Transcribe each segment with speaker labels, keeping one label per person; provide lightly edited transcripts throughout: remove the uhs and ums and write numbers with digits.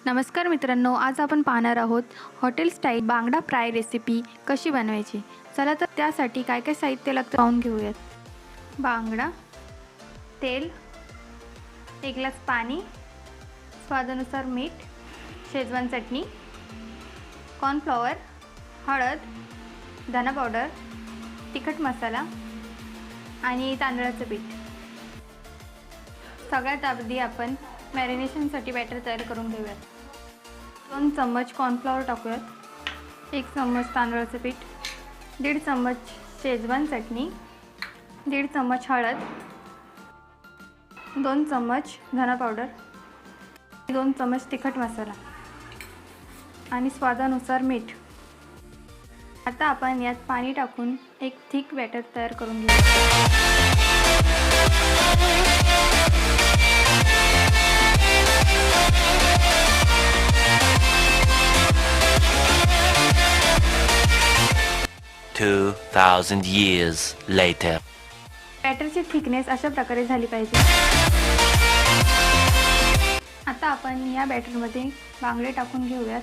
Speaker 1: नमस्कार मित्रांनो, आज आपण पाहणार आहोत हॉटेल स्टाईल बांगडा फ्राय रेसिपी कशी बनवायची। चला तर त्यासाठी काय काय साहित्य लागतं पाहून घेऊयात। बांगडा, तेल, 1 ग्लास पाणी, स्वादानुसार मीठ, शेजवान चटणी, कॉर्नफ्लॉवर, हळद, धना पावडर, तिखट मसाला आणि तांदळाचं पीठ। सगळ्यात आधी आपण मॅरिनेशनसाठी बॅटर तयार करून घेऊयात। 2 चम्मच कॉर्नफ्लॉवर टाकूयात, 1 चम्मच तांदळाचं पीठ, 1.5 चम्मच शेजवान चटणी, 1.5 चम्मच हळद, 2 चम्मच धना पावडर, 2 चम्मच तिखट मसाला आणि स्वादानुसार मीठ। आता आपण यात पाणी टाकून एक थिक बॅटर तयार करून घेऊया।
Speaker 2: 2000 years later.
Speaker 1: बॅटरची थिकनेस अशा प्रकारे झाली पाहिजे। आता आपण या बॅटरमध्ये बांगडे टाकून घेऊयात।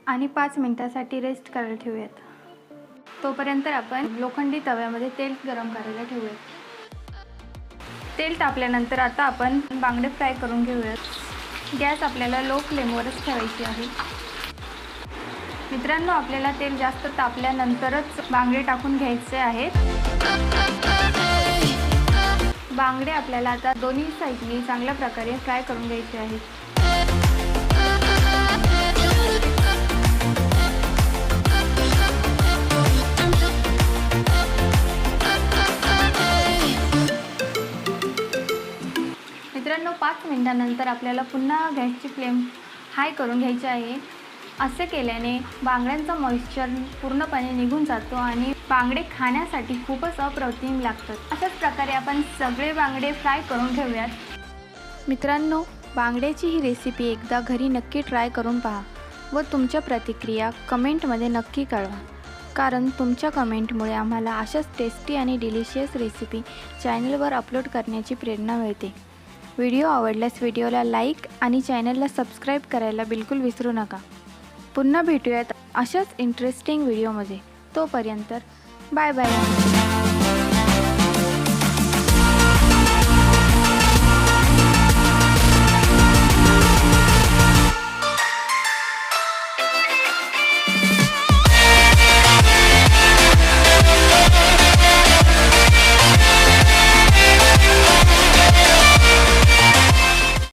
Speaker 1: आणि 5 मिनिटांसाठी रेस्ट करायला ठेवूयात। तोपर्यंत आपण लोखंडी तव्यामध्ये तेल गरम करायला ठेवूयात। तेल तापल्यानंतर आता आपण बांगडे फ्राय करून घेऊयात। गॅस आपल्याला लो फ्लेमवरच ठेवायची आहे। मित्रांनो, आपल्याला तेल जास्त तापल्यानंतरच बांगडे टाकून घ्यायचे आहेत। बांगडे आपल्याला आता दोन्ही साइडनी चांगल्या प्रकारे फ्राय करून घ्यायचे आहेत। मित्रांनो, 5 मिनिटांनंतर आपल्याला पुन्हा गॅसची फ्लेम हाय करून घ्यायची आहे। असे केल्याने बांगड्यांचा मॉइश्चर पूर्णपणे निघून जातो आणि बांगडे खाण्यासाठी खूपच अप्रतिम लागतात। अशाच प्रकारे आपण सगळे बांगडे फ्राय करून घेऊयात। मित्रांनो, बांगड्याची ही रेसिपी एकदा घरी नक्की ट्राय करून पहा व तुमच्या प्रतिक्रिया कमेंटमध्ये नक्की कळवा, कारण तुमच्या कमेंटमुळे आम्हाला अशाच टेस्टी आणि डिलिशियस रेसिपी चॅनलवर अपलोड करण्याची प्रेरणा मिळते। व्हिडिओ आवडल्यास व्हिडिओला लाईक आणि चॅनलला सबस्क्राईब करायला बिलकुल विसरू नका। पुन्हा भेटूयात अशाच इंटरेस्टिंग व्हिडिओमध्ये। तोपर्यंत बाय बाय।